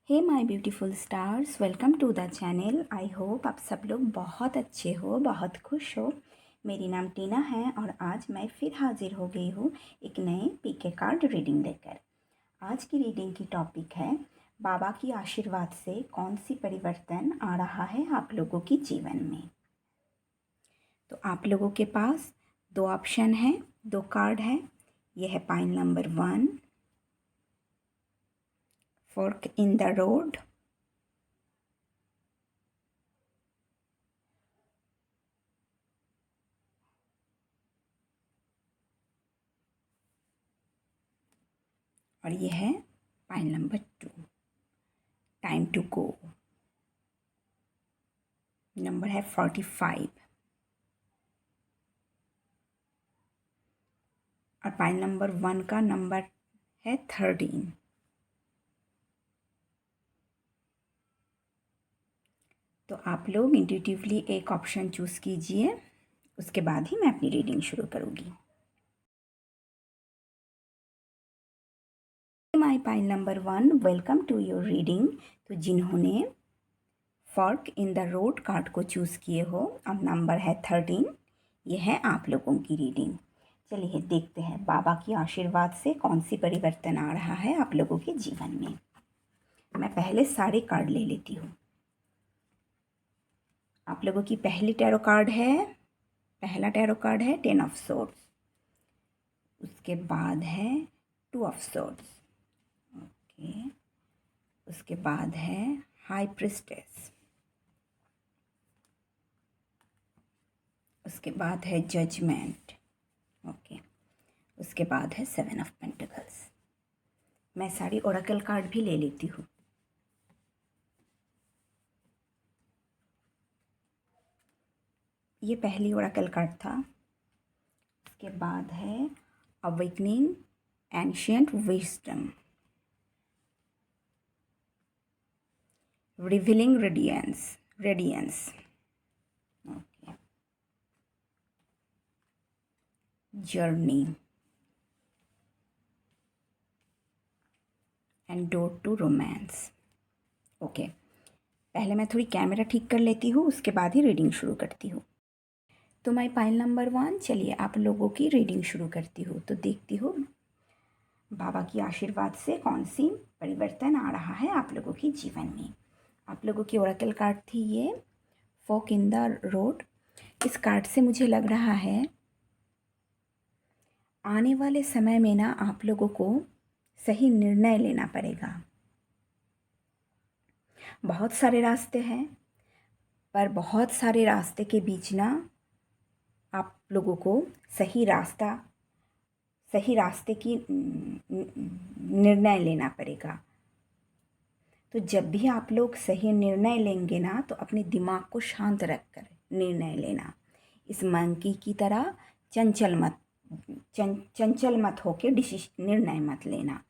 Hey my beautiful stars, welcome to the channel. I hope आप सब लोग बहुत अच्छे हो, बहुत खुश हो। मेरी नाम टीना है और आज मैं फिर हाजिर हो गई हूँ एक नए पीके कार्ड रीडिंग लेकर। आज की रीडिंग की टॉपिक है बाबा की आशीर्वाद से कौन सी परिवर्तन आ रहा है आप लोगों के जीवन में। तो आप लोगों के पास दो ऑप्शन है, दो कार्ड है। यह है pile number 1, fork in the road, और यह है pile number 2, time to go. Number है 45 और पाइल नंबर 1 का नंबर है 13। तो आप लोग इंट्यूटिवली एक ऑप्शन चूज़ कीजिए, उसके बाद ही मैं अपनी रीडिंग शुरू करूँगी। My pile number 1, welcome to your reading. तो जिन्होंने fork in the road card को चूज़ किए हो और नंबर है 13, ये है आप लोगों की रीडिंग। चलिए देखते हैं बाबा की आशीर्वाद से कौन सी परिवर्तन आ रहा है आप लोगों के जीवन में। मैं पहले सारे कार्ड ले लेती हूँ। आप लोगों की पहला टैरो कार्ड है 10 ऑफ सोर्ड्स। उसके बाद है 2 ऑफ सोर्ड्स। ओके, उसके बाद है हाई प्रिस्टेस। उसके बाद है जजमेंट। ओके, उसके बाद है 7 ऑफ पेंटिकल्स। मैं सारी ओरेकल कार्ड भी ले लेती हूँ। ये पहली ओरेकल कार्ड था। उसके बाद है awakening ancient wisdom, revealing radiance. Okay, journey and door to romance. Okay, पहले मैं थोड़ी कैमरा ठीक कर लेती हूँ, उसके बाद ही रीडिंग शुरू करती हूँ। तो मैं पाइल नंबर 1, चलिए आप लोगों की रीडिंग शुरू करती हूँ। तो देखती हूँ बाबा की आशीर्वाद से कौन सी परिवर्तन आ रहा है आप लोगों के जीवन में। आप लोगों की ओरेकल कार्ड थी ये फॉर्क इन द रोड। इस कार्ड से मुझे लग रहा है आने वाले समय में ना आप लोगों को सही निर्णय लेना पड़ेगा। बहुत सारे रास्ते हैं, पर बहुत सारे रास्ते के बीच ना आप लोगों को सही रास्ते की निर्णय लेना पड़ेगा। तो जब भी आप लोग सही निर्णय लेंगे ना, तो अपने दिमाग को शांत रखकर निर्णय लेना। इस मंकी की तरह चंचल मत होके निर्णय मत लेना।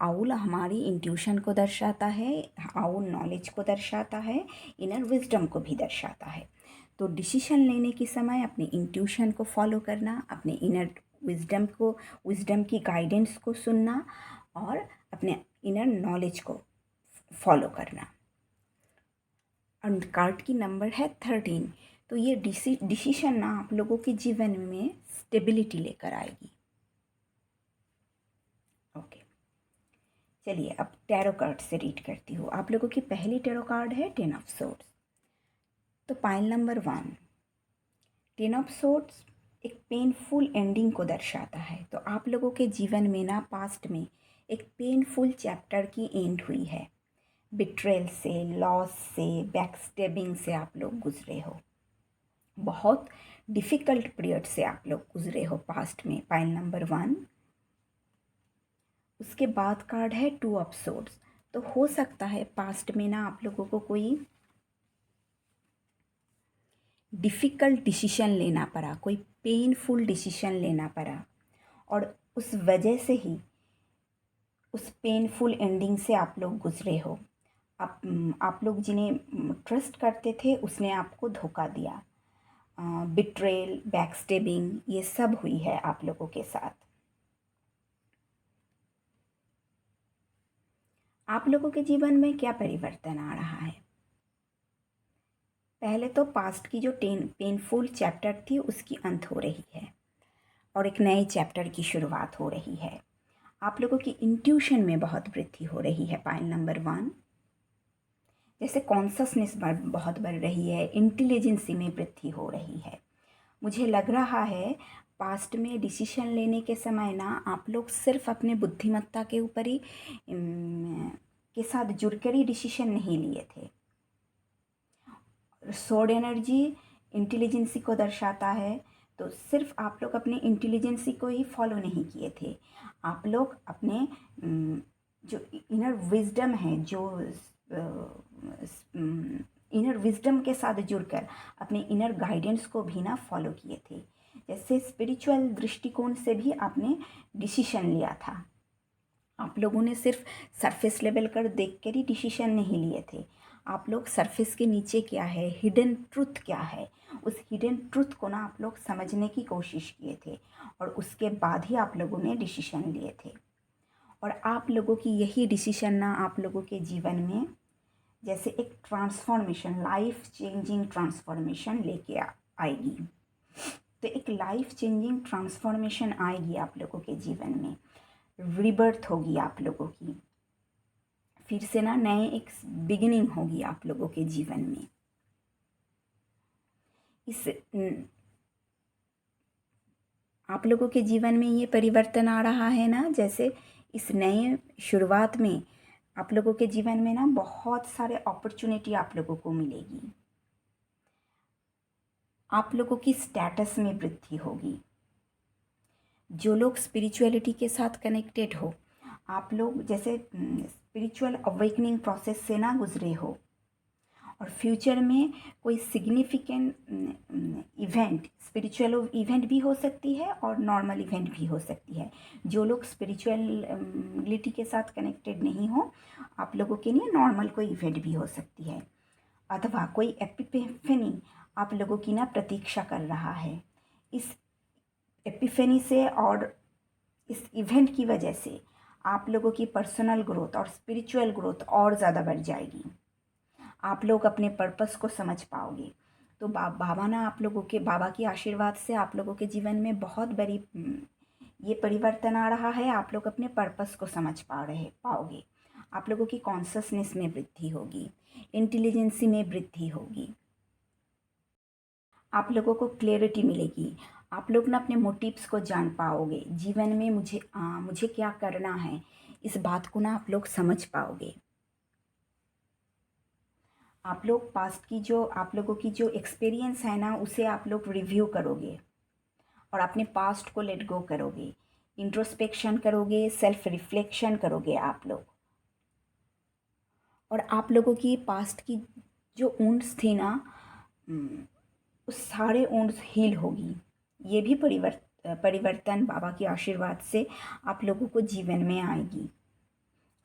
आउल हमारी इंट्यूशन को दर्शाता है, आउल नॉलेज को दर्शाता है, इनर विजडम को भी दर्शाता है। तो डिसीजन लेने के समय अपने इंट्यूशन को फॉलो करना, अपने इनर विजडम की गाइडेंस को सुनना और अपने इनर नॉलेज को फॉलो करना। और कार्ड की नंबर है 13। तो ये डिसीजन ना आप लोगों के जीवन में स्टेबिलिटी लेकर आएगी। ओके, चलिए अब टैरो कार्ड से रीड करती हूँ। आप लोगों की पहली टैरो कार्ड है 10 ऑफ सोर्ड्स। तो पाइल नंबर 1, 10 ऑफ सोर्ड्स एक पेनफुल एंडिंग को दर्शाता है। तो आप लोगों के जीवन में ना पास्ट में एक पेनफुल चैप्टर की एंड हुई है। बिट्रेल से, लॉस से, बैकस्टेबिंग से आप लोग गुजरे हो। बहुत डिफ़िकल्ट पीरियड से आप लोग गुजरे हो पास्ट में। Pile number 1। उसके बाद कार्ड है 2 ऑफ सोर्ड्स। तो हो सकता है पास्ट में ना आप लोगों को कोई डिफ़िकल्ट डिसीजन लेना पड़ा, कोई पेनफुल डिसीजन लेना पड़ा, और उस वजह से ही उस पेनफुल एंडिंग से आप लोग गुजरे हो। आप लोग जिन्हें ट्रस्ट करते थे उसने आपको धोखा दिया। बिट्रेल, बैकस्टेबिंग, ये सब हुई है आप लोगों के साथ। आप लोगों के जीवन में क्या परिवर्तन आ रहा है? पहले तो पास्ट की जो पेनफुल चैप्टर थी उसकी अंत हो रही है और एक नए चैप्टर की शुरुआत हो रही है। आप लोगों की इंट्यूशन में बहुत वृद्धि हो रही है। पॉइंट नंबर 1, जैसे कॉन्शसनेस बहुत बढ़ रही है, इंटेलिजेंसी में वृद्धि हो रही है। मुझे लग रहा है पास्ट में डिसीजन लेने के समय ना आप लोग सिर्फ अपने बुद्धिमत्ता के ऊपर ही के साथ जुड़कर ही डिसीजन नहीं लिए थे। सोर्ड एनर्जी इंटेलिजेंसी को दर्शाता है, तो सिर्फ आप लोग अपने इंटेलिजेंसी को ही फॉलो नहीं किए थे। आप लोग अपने जो इनर विजडम है, जो इनर विजडम के साथ जुड़कर अपने इनर गाइडेंस को भी ना फॉलो किए थे। जैसे स्पिरिचुअल दृष्टिकोण से भी आपने डिसीजन लिया था। आप लोगों ने सिर्फ सरफेस लेवल कर देख कर ही डिसीजन नहीं लिए थे। आप लोग सरफेस के नीचे क्या है, हिडन ट्रुथ क्या है, उस हिडन ट्रुथ को ना आप लोग समझने की कोशिश किए थे और उसके बाद ही आप लोगों ने डिसीजन लिए थे। और आप लोगों की यही डिसीजन ना आप लोगों के जीवन में जैसे एक ट्रांसफॉर्मेशन, लाइफ चेंजिंग ट्रांसफॉर्मेशन लेके आएगी। तो एक लाइफ चेंजिंग ट्रांसफॉर्मेशन आएगी आप लोगों के जीवन में, रीबर्थ होगी आप लोगों की, फिर से ना नए एक बिगिनिंग होगी आप लोगों के जीवन में। इस आप लोगों के जीवन में ये परिवर्तन आ रहा है ना, जैसे इस नए शुरुआत में आप लोगों के जीवन में ना बहुत सारे अपॉर्चुनिटी आप लोगों को मिलेगी। आप लोगों की स्टेटस में वृद्धि होगी। जो लोग स्पिरिचुअलिटी के साथ कनेक्टेड हो, आप लोग जैसे स्पिरिचुअल अवेकनिंग प्रोसेस से ना गुजरे हो और फ्यूचर में कोई सिग्निफिकेंट इवेंट, स्पिरिचुअल इवेंट भी हो सकती है और नॉर्मल इवेंट भी हो सकती है। जो लोग स्पिरिचुअलिटी के साथ कनेक्टेड नहीं हो, आप लोगों के लिए नॉर्मल कोई इवेंट भी हो सकती है, अथवा कोई एपिफेनी आप लोगों की ना प्रतीक्षा कर रहा है। इस एपिफेनी से और इस इवेंट की वजह से आप लोगों की पर्सनल ग्रोथ और स्पिरिचुअल ग्रोथ और ज़्यादा बढ़ जाएगी। आप लोग अपने पर्पस को समझ पाओगे। तो बाबा ना आप लोगों के, बाबा की आशीर्वाद से आप लोगों के जीवन में बहुत बड़ी ये परिवर्तन आ रहा है। आप लोग अपने पर्पस को समझ पाओगे। आप लोगों की कॉन्शसनेस में वृद्धि होगी, इंटेलिजेंसी में वृद्धि होगी, आप लोगों को क्लैरिटी मिलेगी। आप लोग ना अपने मोटिव्स को जान पाओगे। जीवन में मुझे क्या करना है, इस बात को ना आप लोग समझ पाओगे। आप लोग पास्ट की जो आप लोगों की जो एक्सपीरियंस है ना, उसे आप लोग रिव्यू करोगे और अपने पास्ट को लेट गो करोगे, इंट्रोस्पेक्शन करोगे, सेल्फ रिफ्लेक्शन करोगे आप लोग। और आप लोगों की पास्ट की जो वुंड्स थी ना, उस सारे वुंड्स हील होगी। ये भी परिवर्तन बाबा के आशीर्वाद से आप लोगों को जीवन में आएगी।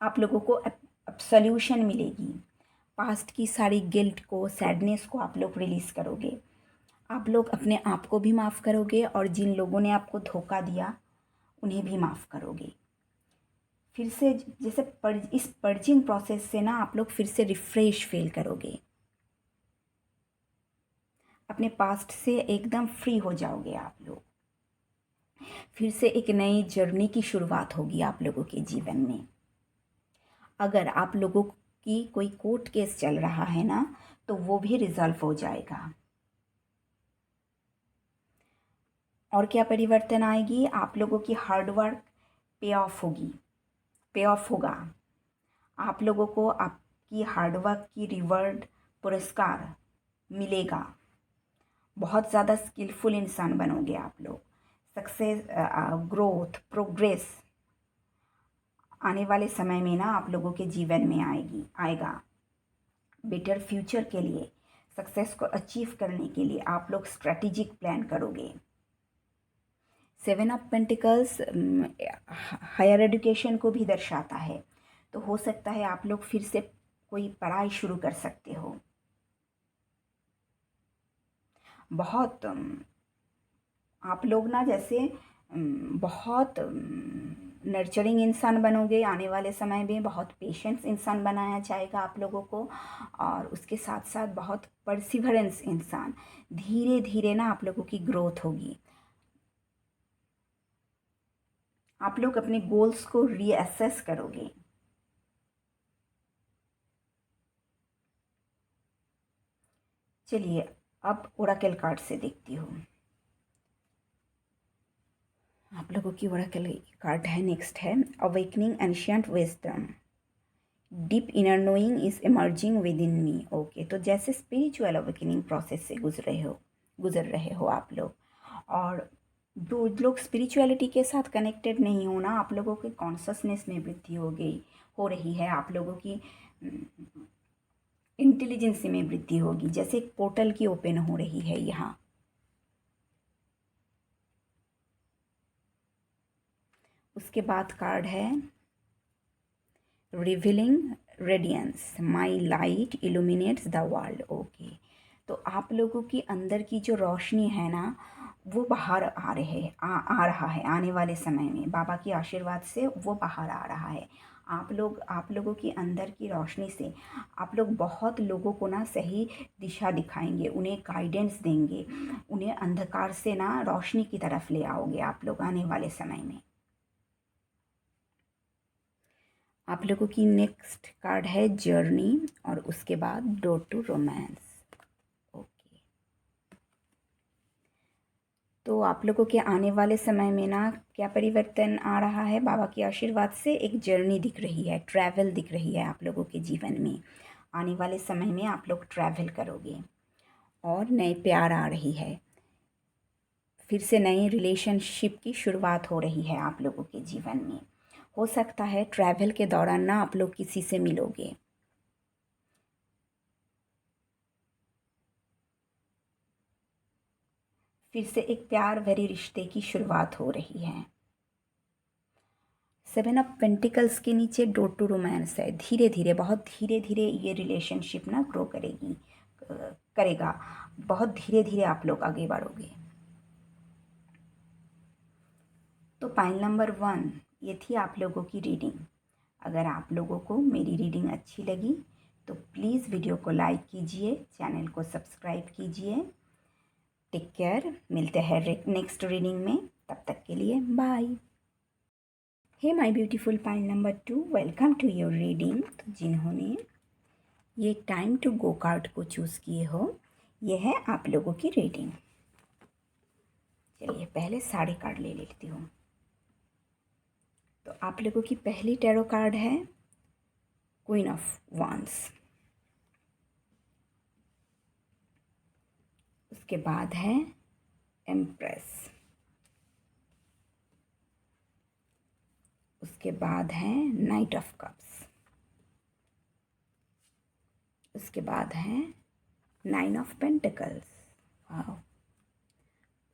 आप लोगों को अब सल्यूशन मिलेगी। पास्ट की सारी गिल्ट को, सैडनेस को आप लोग रिलीज़ करोगे। आप लोग अपने आप को भी माफ़ करोगे और जिन लोगों ने आपको धोखा दिया उन्हें भी माफ़ करोगे। फिर से जैसे इस पर्जिंग प्रोसेस से ना आप लोग फिर से रिफ्रेश फील करोगे, अपने पास्ट से एकदम फ्री हो जाओगे आप लोग। फिर से एक नई जर्नी की शुरुआत होगी आप लोगों के जीवन में। अगर आप लोगों की कोई कोर्ट केस चल रहा है ना, तो वो भी रिजॉल्व हो जाएगा। और क्या परिवर्तन आएगी? आप लोगों की हार्ड वर्क पे ऑफ होगा। आप लोगों को आपकी हार्डवर्क की रिवॉर्ड, पुरस्कार मिलेगा। बहुत ज़्यादा स्किलफुल इंसान बनोगे आप लोग। सक्सेस, ग्रोथ, प्रोग्रेस आने वाले समय में ना आप लोगों के जीवन में आएगा। बेटर फ्यूचर के लिए, सक्सेस को अचीव करने के लिए आप लोग स्ट्रेटेजिक प्लान करोगे। 7 ऑफ पेंटिकल्स हायर एजुकेशन को भी दर्शाता है, तो हो सकता है आप लोग फिर से कोई पढ़ाई शुरू कर सकते हो। आप लोग ना जैसे बहुत नर्चरिंग इंसान बनोगे आने वाले समय में, बहुत पेशेंस इंसान बनाया जाएगा आप लोगों को, और उसके साथ साथ बहुत परसिवरेंस इंसान, धीरे धीरे ना आप लोगों की ग्रोथ होगी। आप लोग अपने गोल्स को रीअसेस करोगे। चलिए अब ओराकल कार्ड से देखती हूँ। आप लोगों की ओराकल कार्ड है, नेक्स्ट है awakening ancient wisdom, deep inner knowing is emerging with in me. Okay, तो जैसे स्पिरिचुअल अवेकनिंग प्रोसेस से गुजर रहे हो आप लोग, और जो लोग स्पिरिचुअलिटी के साथ कनेक्टेड नहीं हो ना, आप लोगों के कॉन्शसनेस में वृद्धि हो रही है, आप लोगों की इंटेलिजेंसी में वृद्धि होगी, जैसे एक पोर्टल की ओपन हो रही है यहाँ। उसके बाद कार्ड है revealing radiance, my light illuminates the world. Okay, तो आप लोगों की अंदर की जो रोशनी है ना, वो बाहर आ रहा है आने वाले समय में, बाबा की आशीर्वाद से वो बाहर आ रहा है। आप लोगों की अंदर की रोशनी से आप लोग बहुत लोगों को ना सही दिशा दिखाएंगे, उन्हें गाइडेंस देंगे, उन्हें अंधकार से ना रोशनी की तरफ ले आओगे आप लोग आने वाले समय में। आप लोगों की नेक्स्ट कार्ड है जर्नी, और उसके बाद डोर टू रोमांस। ओके, तो आप लोगों के आने वाले समय में ना क्या परिवर्तन आ रहा है, बाबा के आशीर्वाद से एक जर्नी दिख रही है, ट्रैवल दिख रही है आप लोगों के जीवन में। आने वाले समय में आप लोग ट्रैवल करोगे, और नए प्यार आ रही है, फिर से नई रिलेशनशिप की शुरुआत हो रही है आप लोगों के जीवन में। हो सकता है ट्रैवल के दौरान ना आप लोग किसी से मिलोगे। फिर से एक प्यार भरे रिश्ते की शुरुआत हो रही है। 7 ऑफ पेंटिकल्स के नीचे डोर टू रोमांस है। धीरे धीरे, बहुत धीरे धीरे ये रिलेशनशिप ना ग्रो करेगा, बहुत धीरे धीरे आप लोग आगे बढ़ोगे। तो पाइल नंबर 1 ये थी आप लोगों की रीडिंग। अगर आप लोगों को मेरी रीडिंग अच्छी लगी तो प्लीज़ वीडियो को लाइक कीजिए, चैनल को सब्सक्राइब कीजिए। टेक केयर, मिलते हैं नेक्स्ट रीडिंग में, तब तक के लिए bye. Hey my beautiful pile number 2, welcome to your reading. तो जिन्होंने ये टाइम टू गो कार्ड को चूज़ किए हो, ये है आप लोगों की रीडिंग। चलिए पहले सारे कार्ड ले लेती हूँ। तो आप लोगों की पहली टैरो कार्ड है क्वीन ऑफ वांड्स, उसके बाद है एम्प्रेस, उसके बाद है नाइट ऑफ कप्स, उसके बाद है 9 ऑफ पेंटिकल्स,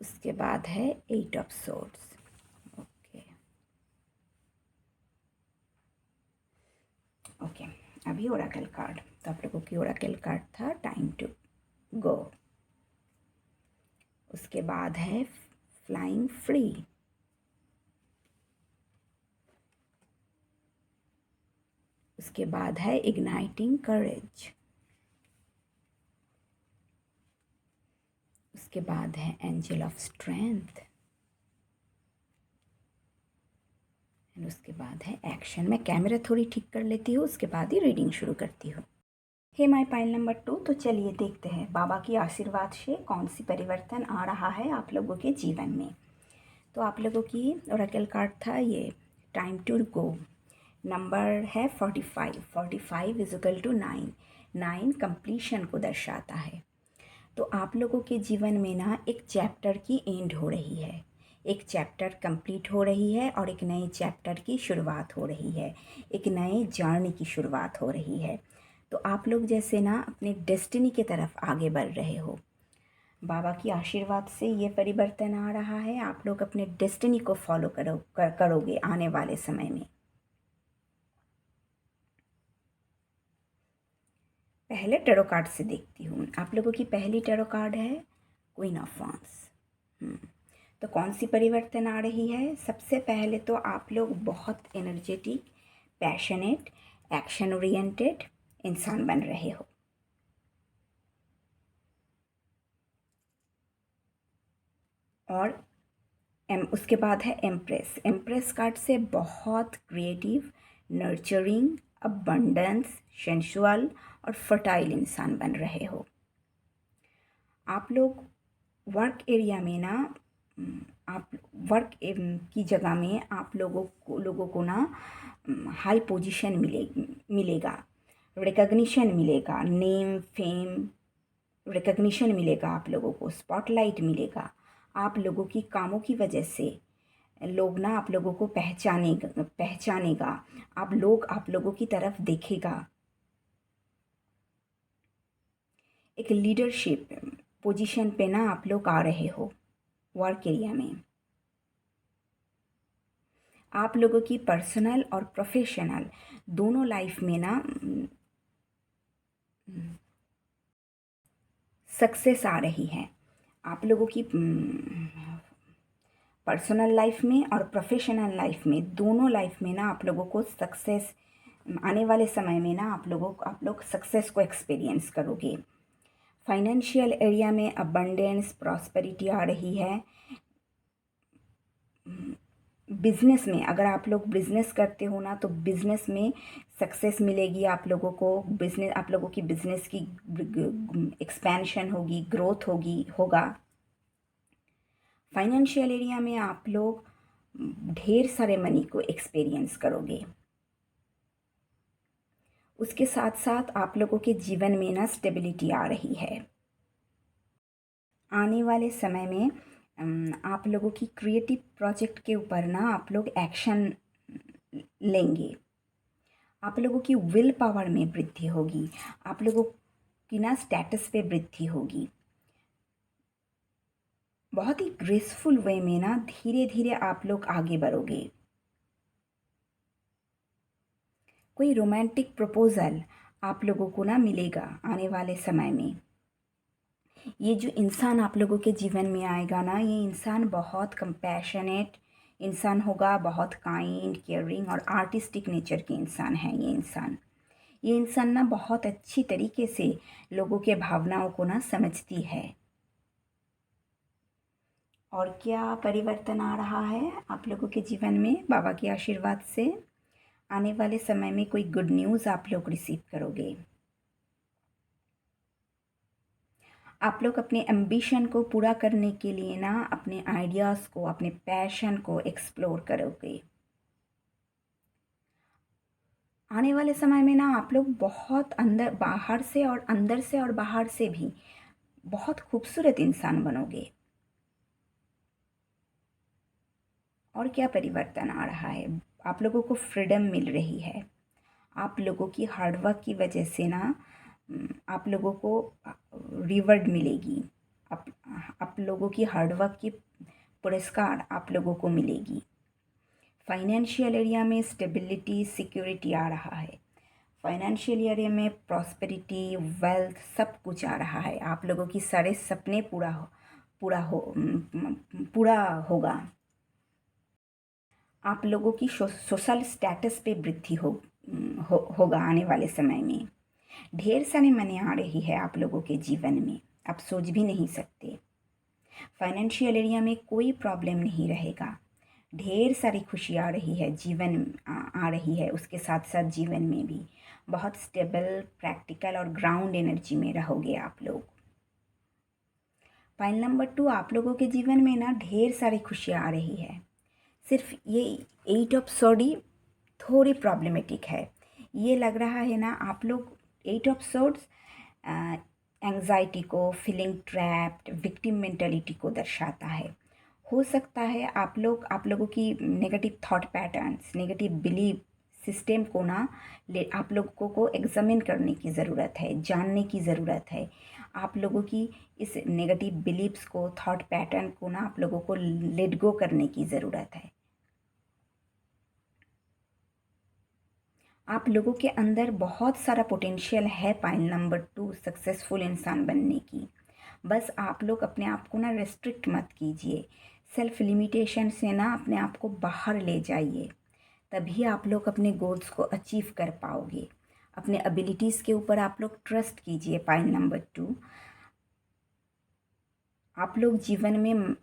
उसके बाद है 8 ऑफ सोर्ड्स। ओके, अभी ओराकल कार्ड, तो आप लोगों की ओराकल कार्ड था टाइम टू गो। उसके बाद है फ्लाइंग फ्री, उसके बाद है इग्नाइटिंग करेज, उसके बाद है एंजल ऑफ स्ट्रेंथ, एंड उसके बाद है एक्शन। मैं कैमरा थोड़ी ठीक कर लेती हूँ, उसके बाद ही रीडिंग शुरू करती हूँ। हे माय पाइल नंबर 2, तो चलिए देखते हैं बाबा की आशीर्वाद से कौन सी परिवर्तन आ रहा है आप लोगों के जीवन में। तो आप लोगों की ओरेकल कार्ड था ये टाइम टू गो, नंबर है 45, 45 इज इक्वल टू 9, 9 कंप्लीशन को दर्शाता है। तो आप लोगों के जीवन में ना एक चैप्टर की एंड हो रही है, एक चैप्टर कंप्लीट हो रही है, और एक नए चैप्टर की शुरुआत हो रही है, एक नए जर्नी की शुरुआत हो रही है। तो आप लोग जैसे ना अपने डेस्टिनी की तरफ आगे बढ़ रहे हो, बाबा की आशीर्वाद से ये परिवर्तन आ रहा है। आप लोग अपने डेस्टिनी को फॉलो करोगे आने वाले समय में। पहले टैरो कार्ड से देखती हूँ। आप लोगों की पहली टैरो कार्ड है क्वीन ऑफ वांड्स। तो कौन सी परिवर्तन आ रही है? सबसे पहले तो आप लोग बहुत एनर्जेटिक, पैशनेट, एक्शन ओरिएंटेड इंसान बन रहे हो। और उसके बाद है एम्प्रेस। एम्प्रेस कार्ड से बहुत क्रिएटिव, नर्चरिंग, अबंडेंस, सेंसुअल और फर्टाइल इंसान बन रहे हो। आप लोग वर्क एरिया में ना आप वर्क की जगह में आप लोगों को ना हाई पोजीशन मिलेगा, रिकग्निशन मिलेगा, नेम फेम रिकग्निशन मिलेगा, आप लोगों को स्पॉटलाइट मिलेगा। आप लोगों की कामों की वजह से लोग ना आप लोगों को पहचानेगा। आप लोगों की तरफ देखेगा। एक लीडरशिप पोजीशन पे ना आप लोग आ रहे हो वर्क एरिया में। आप लोगों की पर्सनल और प्रोफेशनल दोनों लाइफ में ना सक्सेस आ रही है। आप लोगों की पर्सनल लाइफ में और प्रोफेशनल लाइफ में, दोनों लाइफ में ना आप लोगों को सक्सेस आने वाले समय में ना आप लोग सक्सेस को एक्सपीरियंस करोगे। फाइनेंशियल एरिया में अबंडेंस, प्रॉस्पेरिटी आ रही है। बिजनेस में अगर आप लोग बिजनेस करते हो ना तो बिजनेस में सक्सेस मिलेगी आप लोगों को। आप लोगों की बिजनेस की एक्सपेंशन होगी, ग्रोथ होगा। फाइनेंशियल एरिया में आप लोग ढेर सारे मनी को एक्सपीरियंस करोगे। उसके साथ साथ आप लोगों के जीवन में ना स्टेबिलिटी आ रही है। आने वाले समय में आप लोगों की क्रिएटिव प्रोजेक्ट के ऊपर ना आप लोग एक्शन लेंगे। आप लोगों की विल पावर में वृद्धि होगी। आप लोगों की ना स्टेटस पे वृद्धि होगी। बहुत ही ग्रेसफुल वे में ना धीरे धीरे आप लोग आगे बढ़ोगे। कोई रोमांटिक प्रपोजल आप लोगों को ना मिलेगा आने वाले समय में। ये जो इंसान आप लोगों के जीवन में आएगा ना, ये इंसान बहुत कंपैशनेट इंसान होगा, बहुत काइंड, केयरिंग और आर्टिस्टिक नेचर के इंसान है। ये इंसान ना बहुत अच्छी तरीके से लोगों के भावनाओं को ना समझती है। और क्या परिवर्तन आ रहा है आप लोगों के जीवन में बाबा के आशीर्वाद से? आने वाले समय में कोई गुड न्यूज़ आप लोग रिसीव करोगे। आप लोग अपने एम्बिशन को पूरा करने के लिए ना अपने आइडियाज़ को, अपने पैशन को एक्सप्लोर करोगे। आने वाले समय में ना आप लोग बहुत बाहर से और अंदर से और बाहर से भी बहुत खूबसूरत इंसान बनोगे। और क्या परिवर्तन आ रहा है? आप लोगों को फ्रीडम मिल रही है। आप लोगों की हार्डवर्क की वजह से ना आप लोगों को रिवॉर्ड मिलेगी। आप लोगों की हार्डवर्क की पुरस्कार आप लोगों को मिलेगी। फाइनेंशियल एरिया में स्टेबिलिटी, सिक्योरिटी आ रहा है। फाइनेंशियल एरिया में प्रॉस्पेरिटी, वेल्थ सब कुछ आ रहा है। आप लोगों की सारे सपने पूरा होगा। आप लोगों की सोशल स्टेटस पे वृद्धि होगा आने वाले समय में। ढेर सारी मनी आ रही है आप लोगों के जीवन में, आप सोच भी नहीं सकते। फाइनेंशियल एरिया में कोई प्रॉब्लम नहीं रहेगा। ढेर सारी खुशी आ रही है, आ रही है। उसके साथ साथ जीवन में भी बहुत स्टेबल, प्रैक्टिकल और ग्राउंड एनर्जी में रहोगे आप लोग। पॉइंट नंबर 2, आप लोगों के जीवन में ना ढेर सारी खुशियाँ आ रही है। सिर्फ ये 8 ऑफ सॉर्डी थोड़ी प्रॉब्लमेटिक है। ये लग रहा है ना आप लोग 8 ऑफ सॉर्ड्स एंग्जाइटी को, फीलिंग ट्रैप्ड, विक्टिम मेंटालिटी को दर्शाता है। हो सकता है आप लोगों की negative thought patterns, negative belief system को ना आप लोगों को एग्जामिन करने की ज़रूरत है, जानने की ज़रूरत है। आप लोगों की इस नेगेटिव बिलीफ्स को, थॉट पैटर्न को ना आप लोगों को लेट गो करने की ज़रूरत है। आप लोगों के अंदर बहुत सारा पोटेंशियल है पॉइंट नंबर 2 सक्सेसफुल इंसान बनने की। बस आप लोग अपने आप को ना रेस्ट्रिक्ट मत कीजिए। सेल्फ लिमिटेशन से ना अपने आप को बाहर ले जाइए, तभी आप लोग अपने गोल्स को अचीव कर पाओगे। अपने एबिलिटीज़ के ऊपर आप लोग ट्रस्ट कीजिए। पॉइंट नंबर 2, आप लोग जीवन में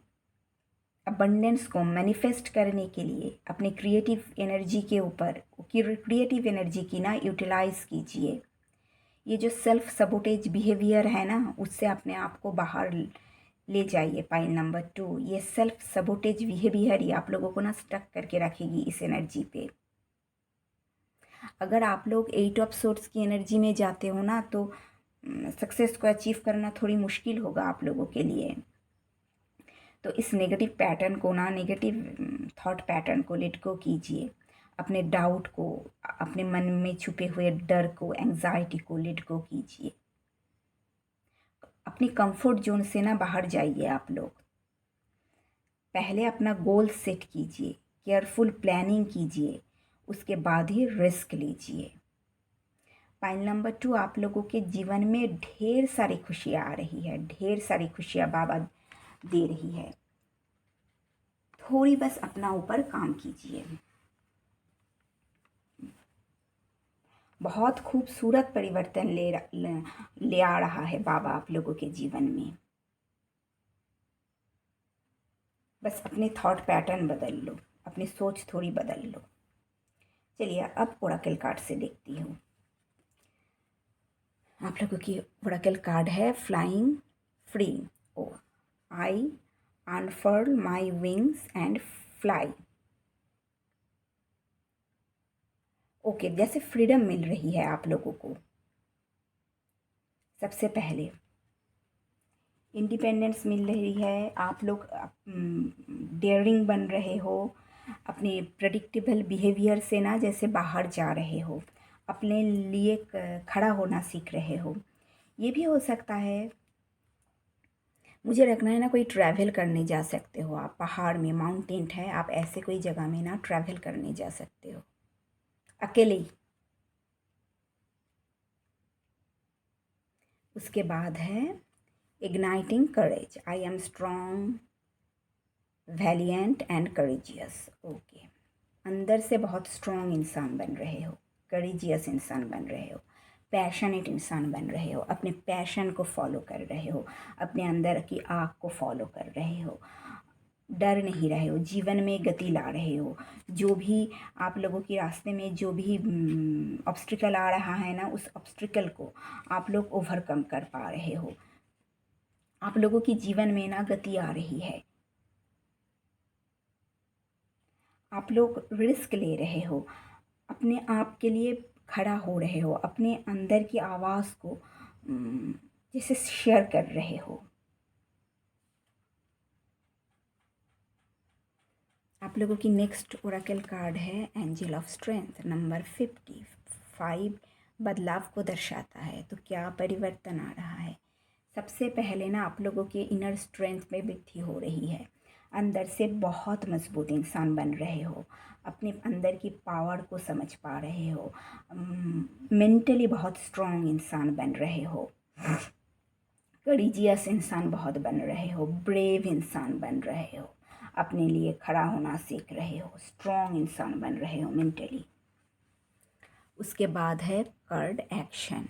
अबंडेंस को मैनिफेस्ट करने के लिए अपने क्रिएटिव एनर्जी के ऊपर क्रिएटिव एनर्जी की ना यूटिलाइज कीजिए। ये जो सेल्फ सबोटेज बिहेवियर है ना, उससे अपने आप को बाहर ले जाइए। पॉइंट नंबर 2, ये सेल्फ सबोटेज बिहेवियर ही आप लोगों को ना स्टक करके रखेगी इस एनर्जी पे। अगर आप लोग 8 ऑफ सोर्ट्स की एनर्जी में जाते हो ना, तो सक्सेस को अचीव करना थोड़ी मुश्किल होगा आप लोगों के लिए। तो इस नेगेटिव पैटर्न को ना, नेगेटिव थॉट पैटर्न को लेट गो कीजिए। अपने डाउट को, अपने मन में छुपे हुए डर को, एंजाइटी को लेट गो कीजिए। अपनी कंफर्ट जोन से ना बाहर जाइए आप लोग। पहले अपना गोल सेट कीजिए, केयरफुल प्लानिंग कीजिए, उसके बाद ही रिस्क लीजिए। पॉइंट नंबर 2, आप लोगों के जीवन में ढेर सारी खुशियाँ आ रही है, ढेर सारी खुशियाँ बाबा दे रही है। थोड़ी बस अपना ऊपर काम कीजिए। बहुत खूबसूरत परिवर्तन ले आ रहा है बाबा आप लोगों के जीवन में। बस अपने थॉट पैटर्न बदल लो, अपनी सोच थोड़ी बदल लो। चलिए अब ओरेकल कार्ड से देखती हूँ। आप लोगों की ओरेकल कार्ड है flying free. Oh, I unfurl my wings and fly. Okay, जैसे फ्रीडम मिल रही है आप लोगों को। सबसे पहले इंडिपेंडेंस मिल रही है। आप लोग डेयरिंग बन रहे हो, अपने प्रेडिक्टेबल बिहेवियर से ना जैसे बाहर जा रहे हो, अपने लिए खड़ा होना सीख रहे हो। ये भी हो सकता है, मुझे रखना है ना, कोई ट्रैवल करने जा सकते हो आप। पहाड़ में माउंटेन है, आप ऐसे कोई जगह में ना ट्रैवल करने जा सकते हो अकेले ही। उसके बाद है igniting courage. I am strong, Valiant and courageous. Okay, अंदर से बहुत स्ट्रॉन्ग इंसान बन रहे हो, करेजियस इंसान बन रहे हो, पैशनेट इंसान बन रहे हो, अपने पैशन को फॉलो कर रहे हो, अपने अंदर की आग को फॉलो कर रहे हो, डर नहीं रहे हो, जीवन में गति ला रहे हो। जो भी आप लोगों के रास्ते में जो भी ऑब्स्टिकल आ रहा है ना, उस ऑब्स्टिकल को आप लोग ओवरकम कर पा रहे हो। आप लोगों की जीवन में ना गति आ रही है। आप लोग रिस्क ले रहे हो, अपने आप के लिए खड़ा हो रहे हो, अपने अंदर की आवाज़ को जैसे शेयर कर रहे हो। आप लोगों की नेक्स्ट ओरेकल कार्ड है एंजल ऑफ स्ट्रेंथ नंबर 55। बदलाव को दर्शाता है। तो क्या परिवर्तन आ रहा है? सबसे पहले ना आप लोगों के इनर स्ट्रेंथ में वृद्धि हो रही है। अंदर से बहुत मजबूत इंसान बन रहे हो, अपने अंदर की पावर को समझ पा रहे हो, मेंटली बहुत स्ट्रॉन्ग इंसान बन रहे हो, करेजियस इंसान बहुत बन रहे हो, ब्रेव इंसान बन रहे हो, अपने लिए खड़ा होना सीख रहे हो, स्ट्रॉन्ग इंसान बन रहे हो मेंटली। उसके बाद है कार्ड एक्शन।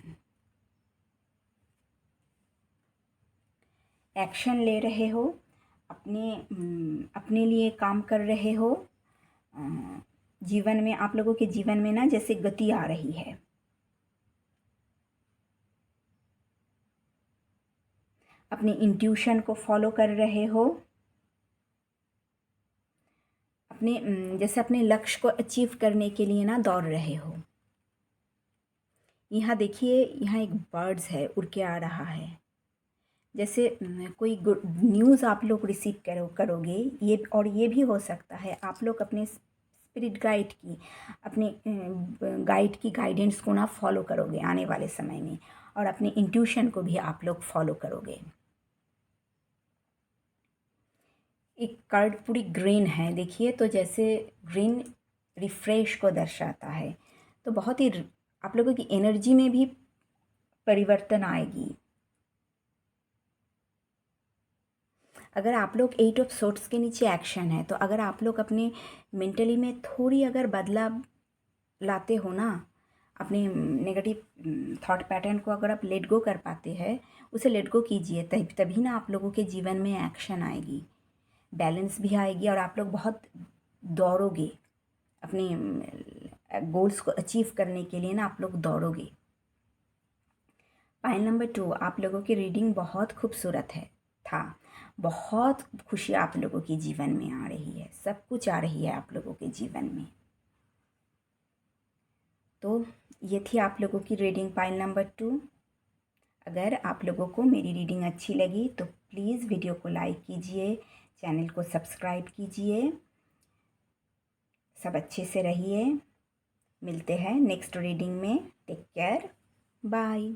एक्शन ले रहे हो, अपने लिए काम कर रहे हो। जीवन में आप लोगों के जीवन में ना जैसे गति आ रही है। अपनी इंट्यूशन को फॉलो कर रहे हो, अपने जैसे अपने लक्ष्य को अचीव करने के लिए ना दौड़ रहे हो। यहाँ देखिए, यहाँ एक बर्ड्स है, उड़ के आ रहा है। जैसे कोई गुड न्यूज़ आप लोग रिसीव करोगे। ये और ये भी हो सकता है आप लोग अपने स्पिरिट गाइड की, अपने गाइड की गाइडेंस को ना फॉलो करोगे आने वाले समय में, और अपने इंट्यूशन को भी आप लोग फॉलो करोगे। एक कार्ड पूरी ग्रीन है, देखिए, तो जैसे ग्रीन रिफ्रेश को दर्शाता है। तो बहुत ही आप लोगों की एनर्जी में भी परिवर्तन आएगी। अगर आप लोग 8 ऑफ सोर्ट्स के नीचे एक्शन है, तो अगर आप लोग अपने मेंटली में थोड़ी अगर बदलाव लाते हो ना, अपने नेगेटिव थॉट पैटर्न को अगर आप लेट गो कर पाते हैं, उसे लेट गो कीजिए, तभी ना आप लोगों के जीवन में एक्शन आएगी, बैलेंस भी आएगी और आप लोग बहुत दौड़ोगे अपने गोल्स को अचीव करने के लिए ना, आप लोग दौड़ोगे। पाइल नंबर 2, आप लोगों की रीडिंग बहुत खूबसूरत था। बहुत खुशी आप लोगों के जीवन में आ रही है, सब कुछ आ रही है आप लोगों के जीवन में। तो ये थी आप लोगों की रीडिंग पाइल नंबर 2। अगर आप लोगों को मेरी रीडिंग अच्छी लगी तो प्लीज़ वीडियो को लाइक कीजिए, चैनल को सब्सक्राइब कीजिए। सब अच्छे से रहिए। मिलते हैं नेक्स्ट रीडिंग में। Take care, bye.